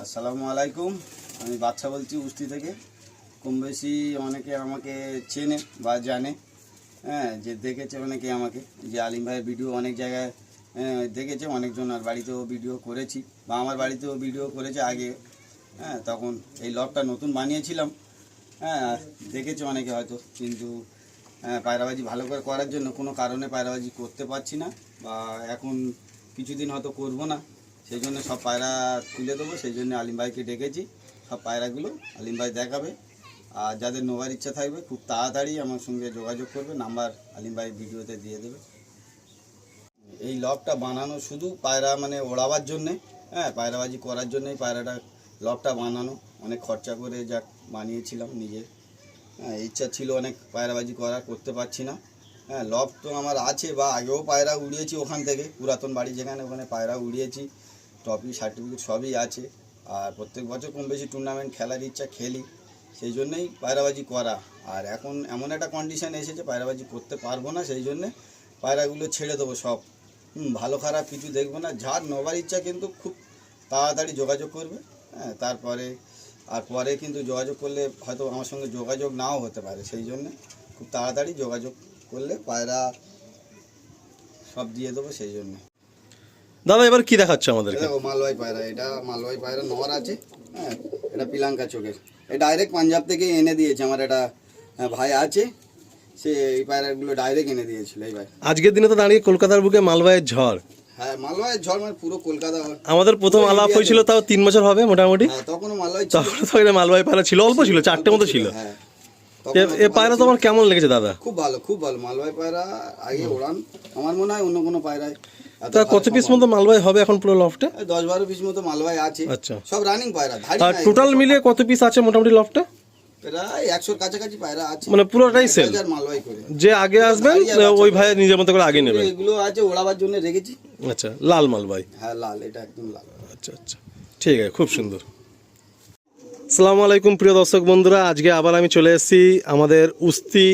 আসসালামু আলাইকুম। আমি বাচ্চা বলছি উস্তি থেকে। কম বেশি অনেকে আমাকে চেনে বা জানে, হ্যাঁ, যে দেখেছে অনেকে আমাকে, যে আলিম ভাইয়ের ভিডিও অনেক জায়গায় দেখেছে, অনেকজন আর বাড়িতেও ভিডিও করেছি বা আমার বাড়িতেও ভিডিও করেছে আগে। হ্যাঁ, তখন এই লবটা নতুন বানিয়েছিলাম। হ্যাঁ, দেখেছে অনেকে হয়তো, কিন্তু পায়রাবাজি ভালো করে করার জন্য কোনো কারণে পায়রাবাজি করতে পারছি না, বা এখন কিছুদিন হয়তো করব না। সেই জন্য সব পায়রা তুলে দেবো, সেই জন্য আলিম ভাইকে ডেকেছি। সব পায়রাগুলো আলিম ভাই দেখাবে, আর যাদের নেওয়ার ইচ্ছা থাকবে খুব তাড়াতাড়ি আমার সঙ্গে যোগাযোগ করবে, নাম্বার আলিম ভাই ভিডিওতে দিয়ে দেবে। এই লবটা বানানো শুধু পায়রা মানে ওড়াবার জন্যে, হ্যাঁ, পায়রাবাজি করার জন্যই পায়রাটা লবটা বানানো। অনেক খরচা করে যাক বানিয়েছিলাম নিজে। হ্যাঁ, ইচ্ছা ছিল অনেক পায়রাবাজি করতে পারছি না। হ্যাঁ, লব তো আমার আছে, বা আগেও পায়রা উড়িয়েছি ওখান থেকে, পুরাতন বাড়ি যেখানে, ওখানে পায়রা উড়িয়েছি, ট্রফি সার্টিফিকেট সবই আছে। আর প্রত্যেক বছর কম বেশি টুর্নামেন্ট খেলার ইচ্ছা খেলি, সেই জন্যই পায়রাবাজি করা। আর এখন এমন একটা কন্ডিশান এসেছে পায়রাবাজি করতে পারবো না, সেই জন্যে পায়রাগুলো ছেড়ে দেবো সব। ভালো খারাপ কিছু দেখবো না, যার নেবার ইচ্ছা কিন্তু খুব তাড়াতাড়ি যোগাযোগ করবে। হ্যাঁ, তারপরে আর পরে কিন্তু যোগাযোগ করলে হয়তো আমার সঙ্গে যোগাযোগ নাও হতে পারে, সেই জন্যে খুব তাড়াতাড়ি যোগাযোগ করলে পায়রা সব দিয়ে দেবো, সেই জন্য। দাদা এবার কি দেখাচ্ছে আমাদেরকে? দেখো মালওয়াই পায়রা, এটা মালওয়াই পায়রা নর আছে। হ্যাঁ, এটা পিলাঙ্কা চোখের, এটা ডাইরেক্ট পাঞ্জাব থেকে এনে দিয়েছে আমার একটা ভাই আছে, সে এই পায়রাগুলো ডাইরেক্ট এনে দিয়েছিল এই ভাই। আজকের দিনে তো দাঁড়িয়ে কলকাতার বুকে মালবাইয়ের ঝড়। হ্যাঁ, মালওয়াইয়ের ঝড় মানে পুরো কলকাতা। আমাদের প্রথম আলাপ হয়েছিল তাও 3 বছর হবে মোটামুটি। হ্যাঁ, তখনও মালওয়াই ছিল। তখন তো এটা মালবাই পায়রা ছিল, অল্প ছিল, 4টে মতো ছিল। হ্যাঁ, এ পায়রা তোমার কেমন লেগেছে দাদা? খুব ভালো, খুব ভালো। মালওয়াই পায়রা আগে ওড়ান, আমার মনে হয় অন্য কোনো পায়রায় তা কত পিস মতো মালবাই হবে এখন পুরো লফটে? 10-12 পিস মতো মালওয়াই আছে। আচ্ছা, সব রানিং পায়রা। আর টোটাল মিলিয়ে কত পিস আছে মোটামুটি লফটে? প্রায় 100-র কাছাকাছি পায়রা আছে, মানে পুরোটাই সেল। মালওয়াই করে যে আগে আসবেন ওই ভাই নিজের মতো করে আগে নেবেন। এগুলো আছে ওড়াবার জন্য রেখেছি। আচ্ছা, লাল মালবাই। হ্যাঁ, লাল, এটা একদম লাল। আচ্ছা আচ্ছা, ঠিক আছে, খুব সুন্দর। আসসালামু আলাইকুম প্রিয় দর্শক বন্ধুরা, আজকে আবার আমি চলে এসেছি আমাদের উস্তি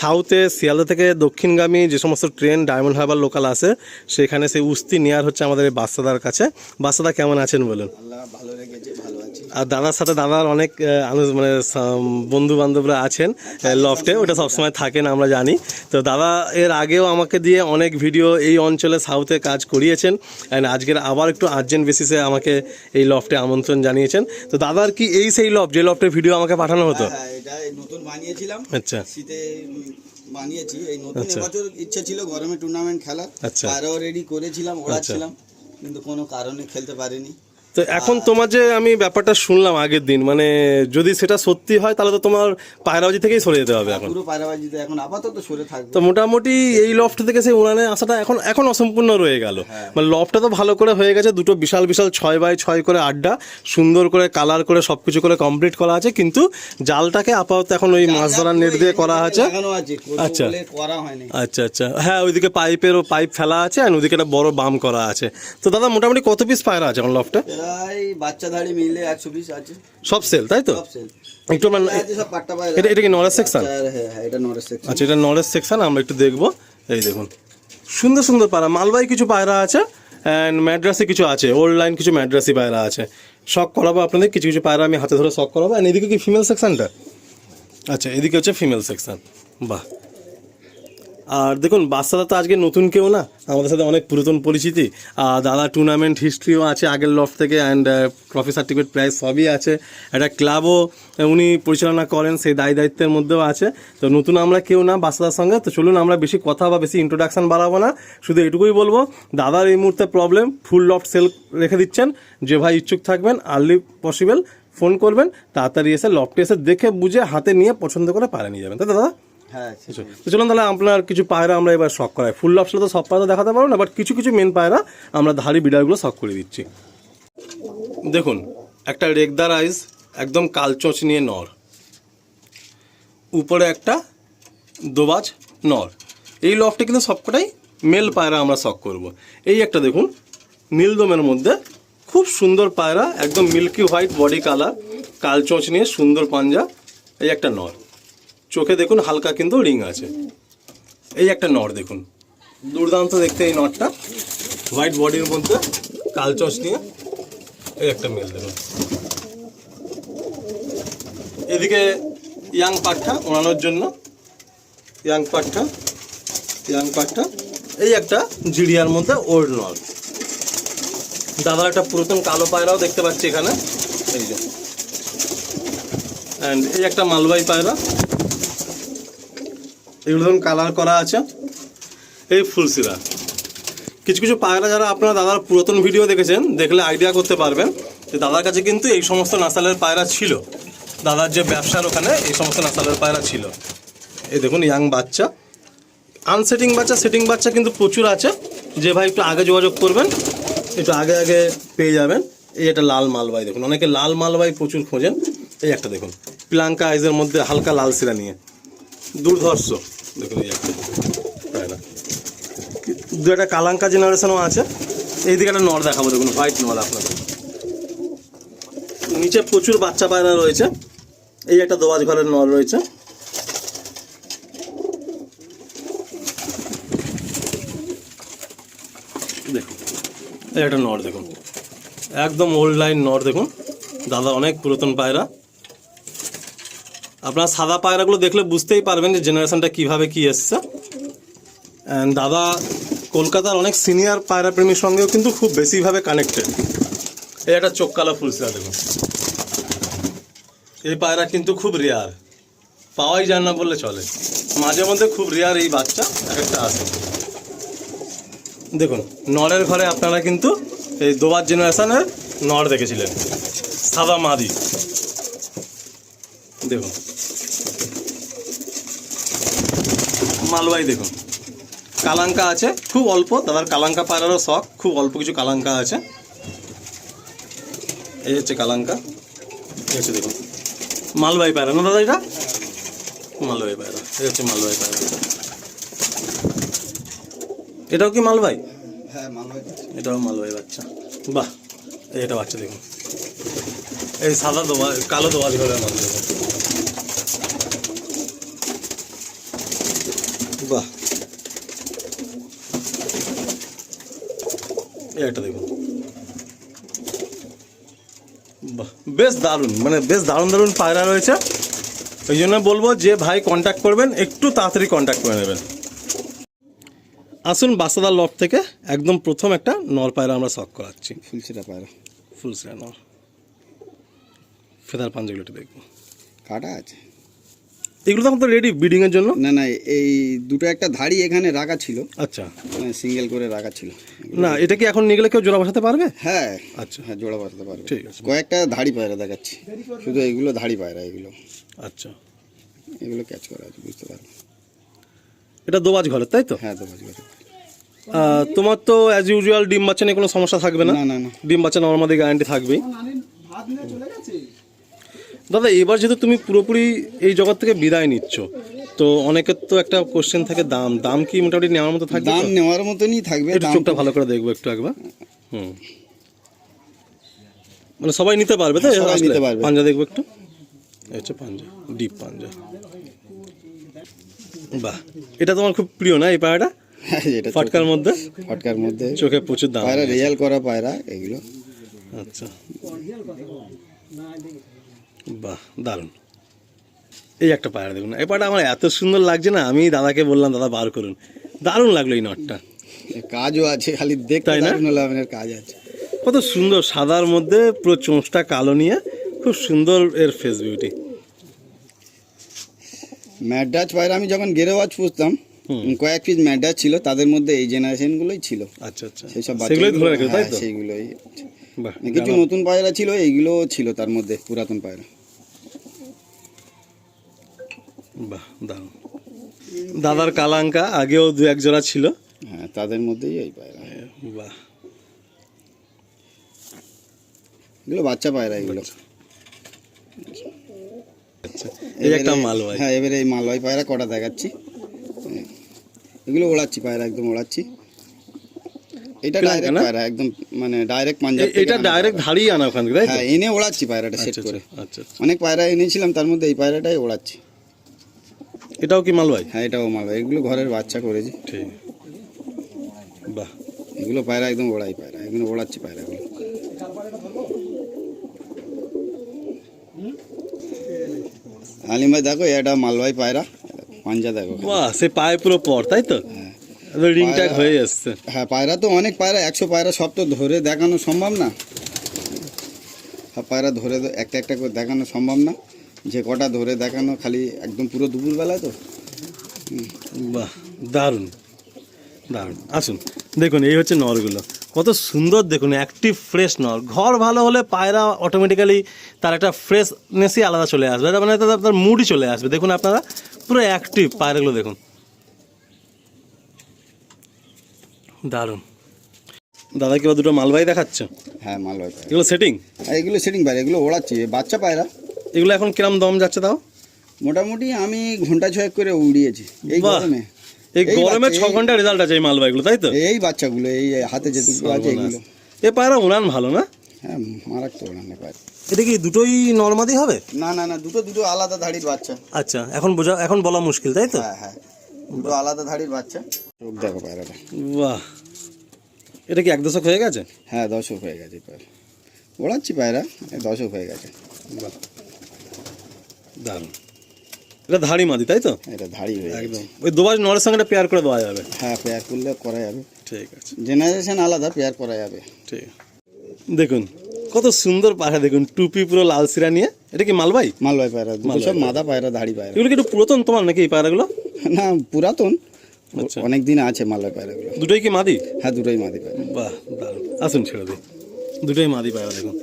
সাউথে, শিয়ালদা থেকে দক্ষিণগামী যে সমস্ত ট্রেন ডায়মন্ড হারবার লোকাল আছে, সেখানে সেই উস্তি নেওয়ার হচ্ছে আমাদের এই বাচ্চাদার কাছে। বাচ্চাদা কেমন আছেন বলুন? আল্লাহ ভালো রেখেছে, ভালো আছি। আর দাদার সাথে দাদার অনেক মানে বন্ধু বান্ধবরা আছেন লফটে, ওটা সবসময় থাকেন আমরা জানি। তো দাদা এর আগেও আমাকে দিয়ে অনেক ভিডিও এই অঞ্চলে সাউথে কাজ করিয়েছেন, অ্যান্ড আজকের আবার একটু আর্জেন্ট বেসিসে আমাকে এই লফটে আমন্ত্রণ জানিয়েছেন। তো দাদার কি এই সেই লফট যে লফটের ভিডিও আমাকে পাঠানো হতো? হ্যাঁ, এটা নতুন বানিয়েছিলাম। আচ্ছা, শীতে বানিয়েছি এই নতুন। এবছর ইচ্ছা ছিল গরমে টুর্নামেন্ট খেলার, পায়রাও রেডি করেছিলাম, ওড়াচ্ছিলাম, কিন্তু কোনো কারণে খেলতে পারিনি। তো এখন তোমার যে আমি ব্যাপারটা শুনলাম আগের দিন, মানে যদি সেটা সত্যি হয় তাহলে তো তোমার পায়রাবাজি থেকেই সরে যেতে হবে এখন। পুরো পায়রাবাজিতে এখন আপাতত সরে থাকবে। তো মোটামুটি এই লফট থেকে সেই উড়ানে আসাটা এখন অসম্পূর্ণ রয়ে গেল। মানে লফটটা তো ভালো করে হয়ে গেছে, দুটো বিশাল বিশাল 6x6 করে আড্ডা, সুন্দর করে কালার করে সবকিছু করে কমপ্লিট করা আছে, কিন্তু জালটাকে আপাতত এখন ওই মাছ ধরার নেট দিয়ে করা আছে। আচ্ছা আচ্ছা আচ্ছা, হ্যাঁ, ওইদিকে পাইপ ফেলা আছে, আর ওইদিকে একটা বড় বাম করা আছে। তো দাদা মোটামুটি কত পিস পায়রা আছে এখন লফটে? বাচ্চা ধাড়ি মিলে 100 পিস আছে। সব সেল, তাই তো? একটু এটা কি নরেজ সেকশন? এটা নরেজ সেকশন। আচ্ছা, এটা নরেজ সেকশন, আমরা একটু দেখবো। এই দেখুন সুন্দর সুন্দর পায়রা, মালবাই কিছু পায়রা আছে, অ্যান্ড ম্যাড্রাসি কিছু আছে, ওল্ড লাইন কিছু ম্যাড্রাসি পায়রা আছে। শখ করাবো আপনাদের, কিছু কিছু পায়রা আমি হাতে ধরে শখ করাবো। অ্যান্ড এদিকে কি ফিমেল সেকশনটা? আচ্ছা, এদিকে হচ্ছে ফিমেল সেকশন। বাহ। আর দেখুন বাচ্চারা তো আজকে নতুন কেউ না, আমাদের সাথে অনেক পুরাতন পরিচিতি। দাদা টুর্নামেন্ট হিস্ট্রিও আছে আগের লফট থেকে, অ্যান্ড ট্রফি সার্টিফিকেট প্রাইজ সবই আছে। একটা ক্লাবও উনি পরিচালনা করেন, সেই দায়িত্বের মধ্যেও আছে। তো নতুন আমরা কেউ না বাচ্চাদের সঙ্গে। তো চলুন আমরা বেশি কথা বা বেশি ইন্ট্রোডাকশান বাড়াবো না, শুধু এটুকুই বলবো দাদার এই মুহূর্তে প্রবলেম, ফুল লফট সেল রেখে দিচ্ছেন। যে ভাই ইচ্ছুক থাকবেন আর্লি পসিবল ফোন করবেন, তাড়াতাড়ি এসে লফটে এসে দেখে বুঝে হাতে নিয়ে পছন্দ করে পায়রা নিয়ে যাবেন, তাই দাদা? হ্যাঁ, তো চলুন তাহলে আপনার কিছু পায়রা আমরা এবার শখ করাই। ফুল লফটে তো সব পায়রা দেখাতে পারবো না, বাট কিছু কিছু মেন পায়রা আমরা ধাড়ি বিডারগুলো শখ করে দিচ্ছি। দেখুন একটা রেগদার আইজ, একদম কালচোঁচ নিয়ে নর, উপরে একটা দোবাজ নর। এই লফটে কিন্তু সবকটাই মেল পায়রা আমরা শখ করব। এই একটা দেখুন নীলদমের মধ্যে খুব সুন্দর পায়রা, একদম মিল্কি হোয়াইট বডি কালার, কালচোঁচ নিয়ে সুন্দর পাঞ্জা। এই একটা নর, চোখে দেখুন হালকা কিন্তু রিং আছে। এই একটা নর দেখুন, দুর্দান্ত দেখতে এই নরটা, হোয়াইট বডির মধ্যে কালচোঁচ নিয়ে এই একটা মেল দেখুন। এদিকে ইয়াং পাঠা ওড়ানোর জন্য, ইয়াং পাঠা, এই একটা জিডিয়ার মধ্যে ওল্ড নল। দাদার একটা পুরাতন কালো পায়রাও দেখতে পাচ্ছি এখানে, এই যে। অ্যান্ড এই একটা মালবাই পায়রা, এগুলো ধরুন কালার করা আছে। এই ফুলসিরা কিছু কিছু পায়রা যারা আপনারা দাদার পুরাতন ভিডিও দেখেছেন, দেখলে আইডিয়া করতে পারবেন যে দাদার কাছে কিন্তু এই সমস্ত নাসালের পায়রা ছিল। দাদার যে ব্যবসার ওখানে এই সমস্ত নাসালের পায়রা ছিল। এই দেখুন ইয়াং বাচ্চা, আনসেটিং বাচ্চা, সেটিং বাচ্চা কিন্তু প্রচুর আছে। যে ভাই একটু আগে যোগাযোগ করবেন, একটু আগে পেয়ে যাবেন। এই একটা লাল মালবাই দেখুন, অনেকে লাল মালবাই প্রচুর খোঁজেন। এই একটা দেখুন প্লাঙ্কা আইজের মধ্যে হালকা লাল সিরা নিয়ে, দুর্ধর্ষ দেখুন। এই একটা পায়রা, দু একটা কালাঙ্কা জেনারেশনও আছে। এইদিকে একটা নর দেখাবো, দেখুন হোয়াইট নর আপনাদের। নিচে প্রচুর বাচ্চা পায়রা রয়েছে। এই একটা দোয়াজ ঘরের নর রয়েছে। দেখুন এই একটা নর দেখুন, একদম ওল্ড লাইন নর দেখুন। দাদা অনেক পুরাতন পায়রা। আপনারা সাদা পায়রাগুলো দেখলে বুঝতেই পারবেন যে জেনারেশনটা কিভাবে কি এসছে। অ্যান্ড দাদা কলকাতার অনেক সিনিয়র পায়রা প্রেমীর সঙ্গেও কিন্তু খুব বেশিভাবে কানেক্টেড। এই একটা চোখ কালো ফুলসিরা দেখুন। এই পায়রা কিন্তু খুব রেয়ার, পাওয়াই যায় না বললে চলে। মাঝে মধ্যে খুব রেয়ার এই বাচ্চা একটা আসে। দেখুন নরের ঘরে আপনারা কিন্তু এই দোবার জেনারেশনের নর দেখেছিলেন, সাদা মাদি। দেখুন মালবাই দেখুন, কালাঙ্কা আছে খুব অল্প। দাদার কালাঙ্কা পায়রারও শখ, খুব অল্প কিছু কালাঙ্কা আছে। এই হচ্ছে কালাঙ্কা, এই হচ্ছে দেখুন মালবাই পায়রা না দাদা, এটা মালবাই পায়রা। এই হচ্ছে মালবাই পায়রা। এটাও কি মালবাই? হ্যাঁ মালবাই, এটাও মালবাই বাচ্চা। বাহ, এটা বাচ্চা দেখুন। এই সাদা দোয়া, কালো দোয়া ঘরের মাল দেখুন। বাহ, এই একটা দেখুন। বাহ, বেশ দারুণ, মানে বেশ দারুণ পায়রা রয়েছে। ওই জন্য বলবো যে ভাই কন্ট্যাক্ট করবেন, একটু তাড়াতাড়ি কন্ট্যাক্ট করে নেবেন। আসুন বাসাদার লফট থেকে একদম প্রথম একটা নর পায়রা আমরা শখ করাচ্ছি। ফুলসিরা পায়রা, ফুলসিরা নর, ফেদার পাঞ্জাগুলো দেখবো। কাটা আছে এগুলো তখন তো রেডি ব্রিডিংয়ের জন্য? না না, এই দুটো একটা ধাড়ি এখানে রাখা ছিল, আচ্ছা, সিঙ্গেল করে রাখা ছিল। না এটা কি এখন নিয়ে গেলে কেউ জোড়া বসাতে পারবে? হ্যাঁ আচ্ছা, হ্যাঁ জোড়া বাঁধতে পারবে। ঠিক আছে। কয়েকটা ধাড়ি পায়রা দেখাচ্ছি, শুধু এগুলো ধাড়ি পায়রা, এগুলো আচ্ছা, এগুলো ক্যাচ করা আছে, বুঝতে পারবে। এটা দোবাজ ঘরের তাই তো? হ্যাঁ তো বুঝতে পারবে। তোমার তো অ্যাজ ইউজুয়াল ডিম বাচ্চা নিয়ে কোনো সমস্যা থাকবে না? না না না, ডিম বাচ্চা নর্মালি গ্যারান্টি থাকবেই। দাদা এবার যেহেতু তুমি পুরোপুরি এই জগৎ থেকে বিদায় নিচ্ছ, তো অনেকের তো একটা কোশ্চেন থাকে দাম কি মোটামুটি নেওয়ার মতো থাকবে? দাম নেওয়ার মতনই থাকবে। একটু চোখটা ভালো করে দেখবো একটু একবার। মানে সবাই নিতে পারবে তো? সবাই নিতে পারবে। পাঞ্জা দেখবো একটু, আচ্ছা পাঞ্জা, ডিপ পাঞ্জা। বাহ, এটা তোমার খুব প্রিয় না এই পায়রাটা? এটা ফটকার মধ্যে, ফটকার মধ্যে চোখে প্রচুর দাম পায়রা, রিয়াল করা পায়রা এগুলো। আচ্ছা, বাহ দারুণ। এই একটা পায়রা দেখুন, এই পায়রাটা আমার এত সুন্দর লাগছে না, আমি দাদাকে বললাম দাদা বার করুন। দারুণ লাগলো এই নটটা। কাজও আছে, খালি দেখতে তাই না? দারুণ হলো, আপনার কাজ আছে। কত সুন্দর, সাদার মধ্যে পুরো চোঁচটা কালো নিয়ে খুব সুন্দর এর ফেস বিউটি। ম্যাড্রাস পায়রা আমি যখন গেরেওয়াজ পুষতাম, কয়েক পিস ম্যাড্রাস ছিল, তাদের মধ্যে এই জেনারেশনগুলোই ছিল। আচ্ছা আচ্ছা, সেইসব সেগুলোই ধরে রেখেছো তাই তো? সেইগুলোই। বাহ, কিছু নতুন পায়রা ছিল, এইগুলোও ছিল তার মধ্যে, পুরাতন পায়রা। বাহ দারুণ। দাদার কালাঙ্কা আগেও দু এক জোড়া ছিল। হ্যাঁ তাদের মধ্যেই এই পায়রা। বাহ, এগুলো বাচ্চা পায়রা এগুলো। আচ্ছা, এই একটা মালবাই। হ্যাঁ এবারে এই মালবাই পায়রা কটা দেখাচ্ছি। এগুলো ওড়াচ্ছি পায়রা, একদম ওড়াচ্ছি। এটা ডাইরেক্ট পায়রা, একদম মানে ডাইরেক্ট পাঞ্জাব। এটা ডাইরেক্ট ধাড়িয়ে আনা ওখান থেকে তাই তো? হ্যাঁ এনে ওড়াচ্ছি পায়রাটা সেট করে। আচ্ছা, অনেক পায়রা এনেছিলাম, তার মধ্যে এই পায়রাটাই ওড়াচ্ছি। এটাও কি মালবাই? হ্যাঁ এটাও মালবাই, এগুলো ঘরের বাচ্চা করেছি। ঠিক, বাহ। এগুলো পায়রা একদম ওড়াই পায়রা, এগুলো ওড়াচ্ছি পায়রাগুলো। আলিম ভাই দেখো এটা মালবাই পায়রা, পাঞ্জা দেখো। বাহ, সে পায়ে পুরো পর, তাই তো? রিং ট্যাগ হয়ে যাচ্ছে। হ্যাঁ, পায়রা তো অনেক পায়রা, 100 পায়রা, সব তো ধরে দেখানো সম্ভব না। সব পায়রা ধরে একটা একটা করে দেখানো সম্ভব না, যে কটা ধরে দেখানো খালি একদম পুরো দুপুরবেলা তো। বাহ, দারুণ দারুণ। আসুন দেখুন, এই হচ্ছে নরগুলো, কত সুন্দর দেখুন, অ্যাক্টিভ ফ্রেশ নর। ঘর ভালো হলে পায়রা অটোমেটিক্যালি তার একটা ফ্রেশনেসই আলাদা চলে আসবে, মানে তার মুডই চলে আসবে। দেখুন আপনারা পুরো অ্যাক্টিভ পায়রাগুলো দেখুন, দারুণ। দাদা কি দুটো মালবাই দেখাচ্ছে? হ্যাঁ, মালবাই পায়রা। এগুলো সেটিং? এগুলো সেটিং পায়রা, এগুলো ওড়াচ্ছি, বাচ্চা পায়রা। এগুলো এখন কিরম দাম যাচ্ছে তাও? মোটামুটি আমি ঘন্টা 6 করে উড়িয়েছি এই বাহ, গরমে। এই গরমে 6 ঘন্টা রেজাল্ট আছে এই মালবাইগুলো, তাই তো? এই বাচ্চাগুলো, এই হাতে যে দুটো আছে এগুলো। এ পায়রা উড়ান ভালো না? হ্যাঁ, মারাত্মক উড়ান পায়রা। এটা কি দুটোই নরমাদি হবে? না না না, দুটো আলাদা ধাড়ির বাচ্চা। আচ্ছা, এখন বলা মুশকিল, তাই তো? হ্যাঁ হ্যাঁ, দুটো আলাদা ধাড়ির বাচ্চা। চোখ দেখো পায়রাটা। বাহ, এটা কি 1 দশক হয়ে গেছে? হ্যাঁ, 10 হয়ে গেছে পায়রা, ওড়াচ্ছি পায়রা, 10 হয়ে গেছে। বাহ, দারুণ। এটা ধাড়ি মাদি, তাই তো? এটা ধাড়ি হয়ে গেছে একদম। ওই দুবার নরের সঙ্গে এটা পেয়ার করে দেওয়া যাবে? হ্যাঁ, পেয়ার করলে করা যাবে। ঠিক আছে, জেনারেশন আলাদা, পেয়ার করা যাবে। ঠিক আছে। দেখুন কত সুন্দর পায়রা, দেখুন টুপি পুরো লাল সিরা নিয়ে। এটা কি মালবাই? মালবাই পায়রা, দুটো সব মাদা পায়রা, ধাড়ি পায়রা। এগুলো কি একটু পুরাতন তোমার নাকি এই পায়রাগুলো? না, পুরাতন, আচ্ছা। অনেক দিন আছে মালবাই পায়রাগুলো। দুটোই কি মাদি? হ্যাঁ, দুটোই মাদি পায়রা। বাহ, দারুণ। আসুন ছেড়ে দিই, দুটোই মাদি পায়রা দেখুন।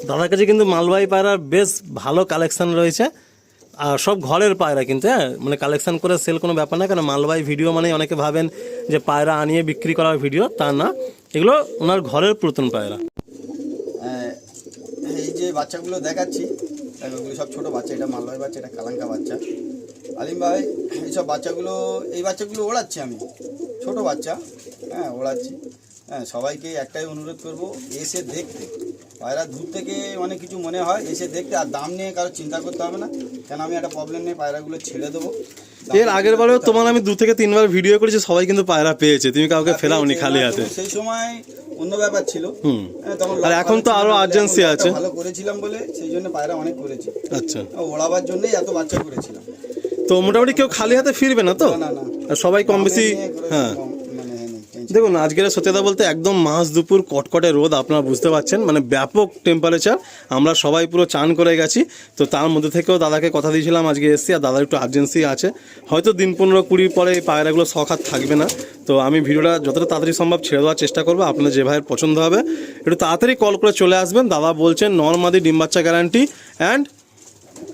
দাদার কাছে কিন্তু মালবাই পায়রার বেশ ভালো কালেকশন রয়েছে, আর সব ঘরের পায়রা কিন্তু, হ্যাঁ, মানে কালেকশন করে সেল কোনো ব্যাপার না। কেন মালবাই ভিডিও মানে অনেকে ভাবেন যে পায়রা আনিয়ে বিক্রি করার ভিডিও, তা না, এগুলো ওনার ঘরের পুরাতন পায়রা। এই যে বাচ্চাগুলো দেখাচ্ছি, এগুলো সব ছোট বাচ্চা। এটা মালবাই বাচ্চা, এটা কালাঙ্কা বাচ্চা। আলিম ভাই এইসব বাচ্চাগুলো, এই বাচ্চাগুলো ওড়াচ্ছি আমি, ছোট বাচ্চা। হ্যাঁ, ওড়াচ্ছি। হ্যাঁ, সবাইকে একটাই অনুরোধ করব, এসে দেখতে। পায়রা দূর থেকে অনেক কিছু মনে হয়, এসে দেখতে। আর দাম নিয়ে কারো চিন্তা করতে হবে না, কেন আমি একটা প্রবলেম নেই, পায়রাগুলো ছেড়ে দেবো। এর আগের বারেও তোমার আমি 2 থেকে 3 বার ভিডিও করেছি, সবাই কিন্তু পায়রা পেয়েছে, তুমি কাউকে ফেরাওনি খালি হাতে। সেই সময় অন্য ব্যাপার ছিল। তখন আর এখন তো আরো আর্জেন্সি আছে। ভালো করেছিলাম বলে সেই জন্য পায়রা অনেক করেছি। আচ্ছা, ওড়াবার জন্যই এত বাচ্চা করেছিলাম। তো মোটামুটি কেউ খালি হাতে ফিরবে না তো? না না, আর সবাই কম বেশি। হ্যাঁ, দেখুন আজকের সত্যতা বলতে একদম মাঝ দুপুর কটকটে রোদ, আপনারা বুঝতে পারছেন, মানে ব্যাপক টেম্পারেচার। আমরা সবাই পুরো চান করে গেছি, তো তার মধ্যে থেকেও দাদাকে কথা দিয়েছিলাম আজকে এসছি, আর দাদার একটু আর্জেন্সি আছে, হয়তো দিন 15-20 পরে এই পায়রাগুলো শখ আর থাকবে না। তো আমি ভিডিওটা যতটা তাড়াতাড়ি সম্ভব ছেড়ে দেওয়ার চেষ্টা করবো। আপনার যে ভাইয়ের পছন্দ হবে একটু তাড়াতাড়ি কল করে চলে আসবেন। দাদা বলছেন নরমাদি ডিম বাচ্চা গ্যারান্টি, অ্যান্ড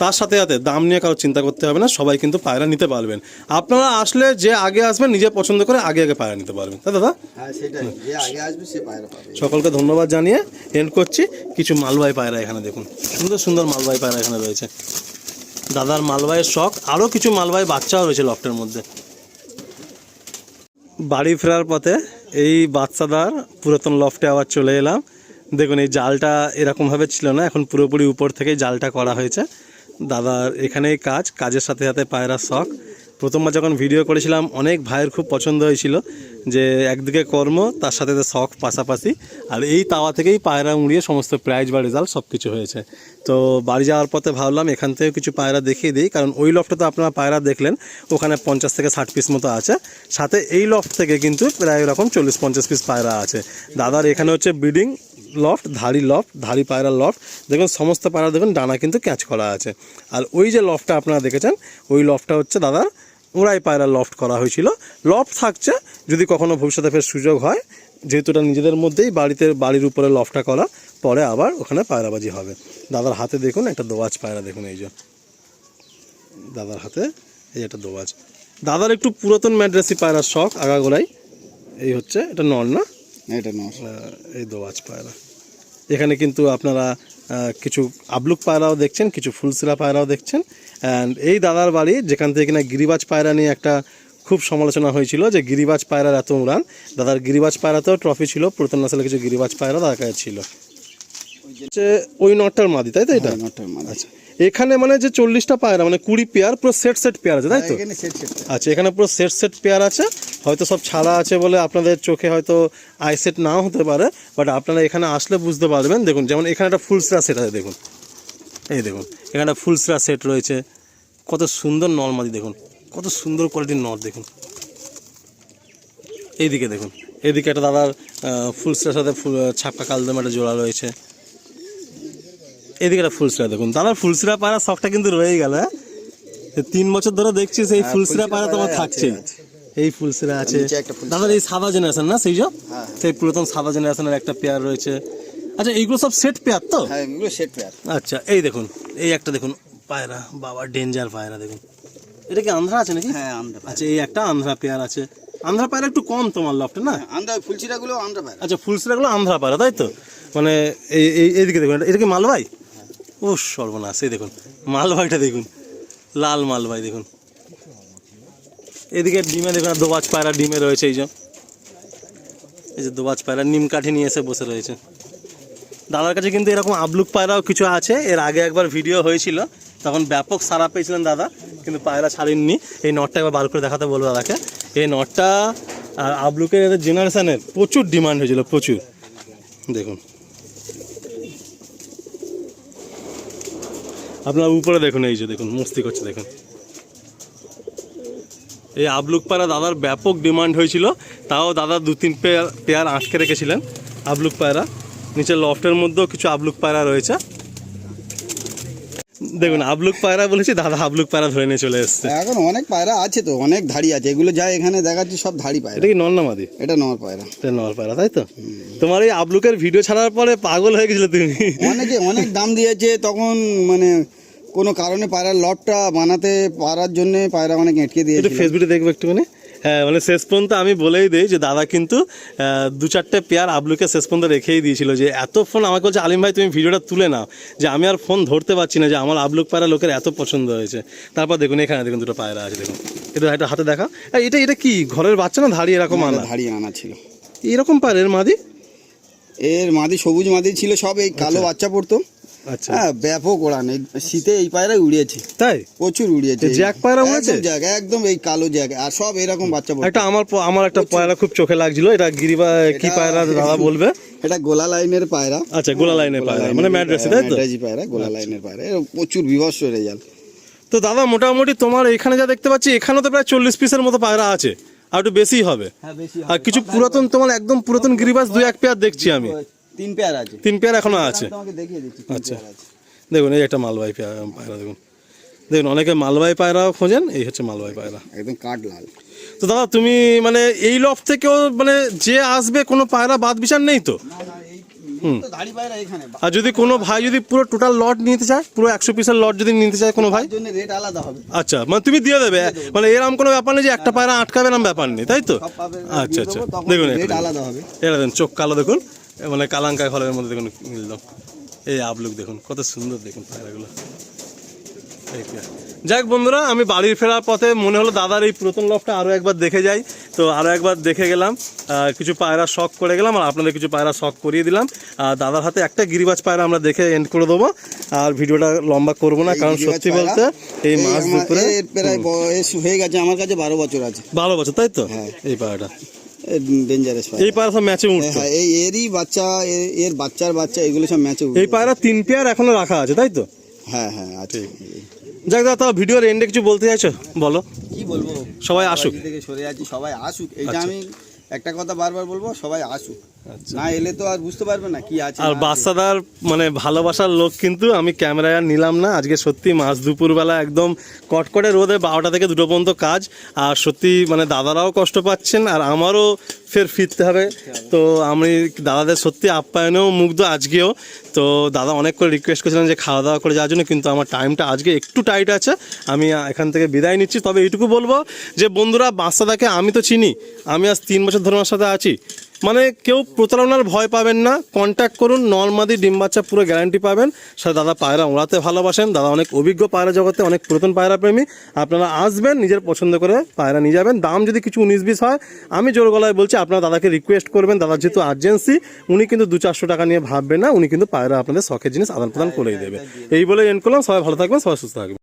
তার সাথে সাথে দাম নিয়ে কারো চিন্তা করতে হবে না, সবাই কিন্তু পায়রা নিতে পারবেন। আপনারা আসলে যে আগে আসবেন, নিজে পছন্দ করে আগে আগে পায়রা নিতে পারবেন, তাই দাদা? হ্যাঁ, সেটাই, যে আগে আসবে সে পায়রা পাবে। সকলকে ধন্যবাদ জানিয়ে এন্ড করছি। কিছু মালবাই পায়রা এখানে দেখুন, সুন্দর সুন্দর মালবাই পায়রা এখানে রয়েছে। দাদার মালবাইয়ের শখ, আরও কিছু মালবাই বাচ্চাও রয়েছে লফটের মধ্যে। বাড়ি ফেরার পথে এই বাচ্চাদার পুরাতন লফটে আবার চলে এলাম। দেখুন এই জালটা এরকমভাবে ছিল না, এখন পুরোপুরি উপর থেকেই জালটা করা হয়েছে। দাদার এখানেই কাজের সাথে সাথে পায়রার শখ। প্রথমবার যখন ভিডিও করেছিলাম অনেক ভাইয়ের খুব পছন্দ হয়েছিল, যে একদিকে কর্ম তার সাথে শখ পাশাপাশি, আর এই তাওয়া থেকেই পায়রা উড়িয়ে সমস্ত প্রাইজ বা রেজাল্ট সব কিছু হয়েছে। তো বাড়ি যাওয়ার পথে ভাবলাম এখান থেকে কিছু পায়রা দেখিয়ে দিই, কারণ ওই লফটে তো আপনারা পায়রা দেখলেন, ওখানে 50 থেকে 60 পিস মতো আছে, সাথে এই লফট থেকে কিন্তু প্রায় এরকম 40-50 পিস পায়রা আছে। দাদার এখানে হচ্ছে ব্রিডিং লফট, ধাড়ি পায়রা লফট। দেখুন সমস্ত পায়রা দেখুন ডানা কিন্তু ক্যাচ করা আছে। আর ওই যে লফটটা আপনারা দেখেছেন, ওই লফটটা হচ্ছে দাদার ওরাই পায়রা লফট করা হয়েছিল। লফট থাকছে, যদি কখনো ভবিষ্যতে ফের সুযোগ হয়, যেহেতু এটা নিজেদের মধ্যেই বাড়ির উপরে লফটটা করা, পরে আবার ওখানে পায়রাবাজি হবে। দাদার হাতে দেখুন একটা দোয়াজ পায়রা, দেখুন এই যে দাদার হাতে এই একটা দোয়াজ। দাদার একটু পুরাতন ম্যাড্রাসি পায়রার শখ আগাগোড়াই। এই হচ্ছে এটা নর না, এটা নর, এই দোয়াজ পায়রা। এখানে কিন্তু আপনারা কিছু আবলুক পায়রাও দেখছেন, কিছু ফুলসিরা পায়রাও দেখছেন। অ্যান্ড এই দাদার বাড়ি যেখান থেকে কিনা গিরিবাজ পায়রা নিয়ে একটা খুব সমালোচনা হয়েছিল, যে গিরিবাজ পায়রার এত উড়ান। দাদার গিরিবাজ পায়রাতেও ট্রফি ছিল, পুরাতন নাসেলের কিছু গিরিবাজ পায়রা দাদার কাছে ছিল। ওই নটটার মাদি, তাই তো? এটা নটটার মাদি। আচ্ছা, এখানে মানে যে 40টা পায়রা, মানে 20 পেয়ার পুরো সেট পেয়ার আছে, তাই তো? আচ্ছা, এখানে পুরো সেট পেয়ার আছে, হয়তো সব ছাড়া আছে বলে আপনাদের চোখে হয়তো আই সেট নাও হতে পারে, বাট আপনারা এখানে আসলে বুঝতে পারবেন। দেখুন যেমন এখানে একটা ফুল স্টার সেট আছে, দেখুন এই দেখুন এখানে ফুলসরা সেট রয়েছে, কত সুন্দর নলমাদি দেখুন, কত সুন্দর কোয়ালিটির নল দেখুন। এইদিকে দেখুন, এইদিকে একটা দাদার ফুলসরার সাথে ছাপকা কালদম একটা জোড়া রয়েছে। এদিকে একটা ফুলসরা দেখুন, দাদার ফুলসরা পায়রা শখটা কিন্তু রয়েই গেল। হ্যাঁ 3 বছর ধরে দেখছি সেই ফুলসরা পায়রা তোমার থাকছে। এই ফুলসরা আছে দাদার, এই সাদা জেনারেশন না সেই সেই পুরাতন সাদা জেনারেশনের একটা পেয়ার রয়েছে। আচ্ছা এইগুলো সব সেট পেয়ার তো? হ্যাঁ এগুলো সেট পেয়ার। আচ্ছা এই দেখুন, এই একটা দেখুন পায়রা, বাবা ডেঞ্জার পায়রা দেখুন। এটা কি আন্ধ্রা আছে নাকি? হ্যাঁ আন্ধ্রা। আচ্ছা এই একটা আন্ধ্রা পেয়ার আছে। আন্ধ্রা পায়রা একটু কম তোমার লফটে না? আন্ধ্রা ফুলসিরাগুলো আন্ধ্রা পায়রা। আচ্ছা ফুলসরাগুলো আন্ধ্রা পায়রা তাই তো? মানে এইদিকে দেখুন, এটা কি মালবাই? ও সর্বনাশ, এই দেখুন মালবাইটা দেখুন, লাল মালবাই দেখুন। এদিকে ডিমে দেখুন, দোবাজ পায়রা ডিমে রয়েছে। এই যে দোবাজ পায়রা নিম কাঠি নিয়ে এসে বসে রয়েছে। দাদার কাছে কিন্তু এরকম আবলুক পায়রাও কিছু আছে। এর আগে একবার ভিডিও হয়েছিল, তখন ব্যাপক সাড়া পেয়েছিলেন দাদা, কিন্তু পায়রা ছাড়েননি। এই নটটা একবার বার করে দেখাতে বলবো দাদাকে। এই নটটা আর আবলুকের জেনারেশনের প্রচুর ডিমান্ড হয়েছিল, প্রচুর। দেখুন আপনার উপরে দেখুন, এই যে দেখুন মস্তি করছে দেখুন। এই আবলুক পায়রা দাদার ব্যাপক ডিমান্ড হয়েছিল, তাও দাদা 2-3 পেয়ার আটকে রেখেছিলেন আবলুক পায়রা। নিচে লফটের মধ্যেও কিছু আবলুক পায়রা রয়েছে। দেখুন আবলুক পায়রা বলেছি, দাদা আবলুক পায়রা ধরে নিয়ে চলে এসছে। এখন অনেক পায়রা আছে তো, অনেক ধাড়ি আছে। এগুলো যা এখানে দেখাচ্ছি সব ধাড়ি পায়রা। এটা কি নর না মাদি? এটা নর পায়রা। এটা নর পায়রা তাই তো? তোমার এই আবলুকের ভিডিও ছাড়ার পরে পাগল হয়ে গেছিলে তুমি। অনেক দাম দিয়েছে তখন, মানে কোনো কারণে পায়রার লটটা বানাতে পারার জন্য পায়রা অনেক এঁটকে দিয়েছে। একটু ফেসবুকে দেখবো একটুখানি। হ্যাঁ মানে শেষ পর্যন্ত আমি বলেই দিই যে দাদা কিন্তু 2-4টে পেয়ার আবলুকে শেষ পর্যন্ত রেখেই দিয়েছিল। যে এত ফোন আমাকে বলছে, আলিম ভাই তুমি ভিডিওটা তুলে নাও, যে আমি আর ফোন ধরতে পারছি না, যে আমার আবলুক পায়রা লোকের এত পছন্দ হয়েছে। তারপর দেখুন এখানে দেখুন 2টো পায়রা আছে দেখুন, এটা হাতে দেখা। এটা কি ঘরের বাচ্চা না ধাড়ি এরকম আনা? ধাড়ি আনা ছিল এরকম পায়রা। এর মাদি সবুজ মাদি ছিল সব, এই কালো বাচ্চা পড়তো। আচ্ছা হ্যাঁ ব্যাপক ওড়ান, এই শীতে এই পায়রা উড়িয়েছে, তাই প্রচুর উড়িয়েছে। জ্যাক পায়রা উড়েছে একদম এই কালো জ্যাক, আর সব এরকম বাচ্চা পড়তো। একটা আমার একটা পায়রা খুব চোখে লাগছিল। এটা গিরিবা কি পায়রা দাদা বলবে? এটা গোলা লাইনের পায়রা। আচ্ছা গোলা লাইনের পায়রা, মানে ম্যাড্রাসি তাই তো? ম্যাড্রাসি পায়রা, গোলা লাইনের পায়রা, এর প্রচুর বিভৎস রেজাল্ট। তো দাদা মোটামুটি তোমার এখানে যা দেখতে পাচ্ছি, এখানেও তো প্রায় 40 পিসের মতো পায়রা আছে, আর একটু বেশি হবে। হ্যাঁ বেশি। আর কিছু পুরাতন, তোমার একদম পুরাতন গিরিবাস 2-1 পেয়ার দেখছি আমি। 3 পেয়ার আছে। 3 পেয়ার এখনো আছে। তোমাকে দেখিয়ে দিচ্ছি। আচ্ছা দেখুন এই একটা মালবাই পায়রা দেখুন। দেখুন অনেকে মালবাই পায়রাও খোঁজেন, এই হচ্ছে মালবাই পায়রা, একদম কাঠ লাল। তো দাদা তুমি মানে এই লফ থেকেও মানে যে আসবে কোনো পায়রা বাদ বিচার নেই তো? ধাড়ি পায়রা এখানে। আর যদি কোনো ভাই যদি পুরো টোটাল লট নিতে চায়, পুরো 100 পিসের লট যদি নিতে চায় কোনো ভাই, জন্য রেট আলাদা হবে। আচ্ছা মানে তুমি দিয়ে দেবে, মানে এরকম কোনো ব্যাপার নেই যে একটা পায়রা আটকাবে না, ব্যাপার নেই তাই তো? আচ্ছা আচ্ছা দেখুন রেট আলাদা হবে। এটা দেখুন চোখ কালো দেখুন, মানে কালাঙ্কায় ঘরের মধ্যে দেখুন মিলল। এই আবলুক দেখুন কত সুন্দর দেখুন পায়রাগুলো। যাক বন্ধুরা, আমি বাড়ির ফেরার পথে মনে হলো দাদার এই পুরাতন লফটা আরও একবার দেখে যাই, তো আরও একবার দেখে গেলাম। কিছু পায়রা শখ করে গেলাম, আর আপনাদের কিছু পায়রা শখ করিয়ে দিলাম। আর দাদার হাতে একটা গিরিবাজ পায়রা আমরা দেখে এন্ড করে দেবো, আর ভিডিওটা লম্বা করবো না, কারণ সত্যি বলতে এই মাছ দুপুরে প্রায় বয়স হয়ে গেছে, আমার কাছে 12 বছর আছে। 12 বছর তাই তো? এই পায়রাটা ডেঞ্জারাস পায়রা। এই পায়রা সব ম্যাচে উঠছে। হ্যাঁ এরই বাচ্চা, এর বাচ্চার বাচ্চা, এগুলো সব ম্যাচে উঠছে। এই পায়রা 3 পেয়ার এখনো রাখা আছে তাই তো? হ্যাঁ আছে। যাক দাদা, তাও ভিডিওর এন্ডে কিছু বলতে চাইছো বলো? কি বলবো, সবাই আসুক। থেকে সরে যাচ্ছি, সবাই আসুক। এইটা আমি একটা কথা বারবার বলবো, সবাই আসুক। না এলে তো আর বুঝতে পারবে না কি আছে। আর বাচ্চাদার মানে ভালোবাসার লোক কিন্তু আমি ক্যামেরায় আর নিলাম না আজকে। সত্যি মাঝ দুপুরবেলা একদম কটকটে রোদে 12টা থেকে 2টো পর্যন্ত কাজ, আর সত্যি মানে দাদারাও কষ্ট পাচ্ছেন, আর আমারও ফের ফিরতে হবে। তো আমি দাদাদের সত্যি আপ্যায়নেও মুগ্ধ আজকেও। তো দাদা অনেক করে রিকোয়েস্ট করেছিলেন যে খাওয়া দাওয়া করে যাওয়ার জন্য, কিন্তু আমার টাইমটা আজকে একটু টাইট আছে, আমি এখান থেকে বিদায় নিচ্ছি। তবে এইটুকু বলবো যে বন্ধুরা, বাচ্চাদাকে আমি তো চিনি, আমি আজ 3 বছর ধরে আমার সাথে আছি, মানে কেউ প্রতারণার ভয় পাবেন না, কন্ট্যাক্ট করুন। নর্মাদি ডিম বাচ্চা পুরো গ্যারান্টি পাবেন। সাথে দাদা পায়রা ওড়াতে ভালোবাসেন, দাদা অনেক অভিজ্ঞ পায়রা জগতে, অনেক পুরাতন পায়রা প্রেমী। আপনারা আসবেন, নিজের পছন্দ করে পায়রা নিয়ে যাবেন। দাম যদি কিছু 19-20 হয়, আমি জোর গলায় বলছি আপনারা দাদাকে রিকোয়েস্ট করবেন। দাদার যেহেতু আর্জেন্সি, উনি কিন্তু 200-400 টাকা নিয়ে ভাববেন না, উনি কিন্তু পায়রা আপনাদের শখের জিনিস আদান প্রদান করেই দেবে। এই বলে এন্ড করলাম। সবাই ভালো থাকবেন, সবাই সুস্থ থাকবেন।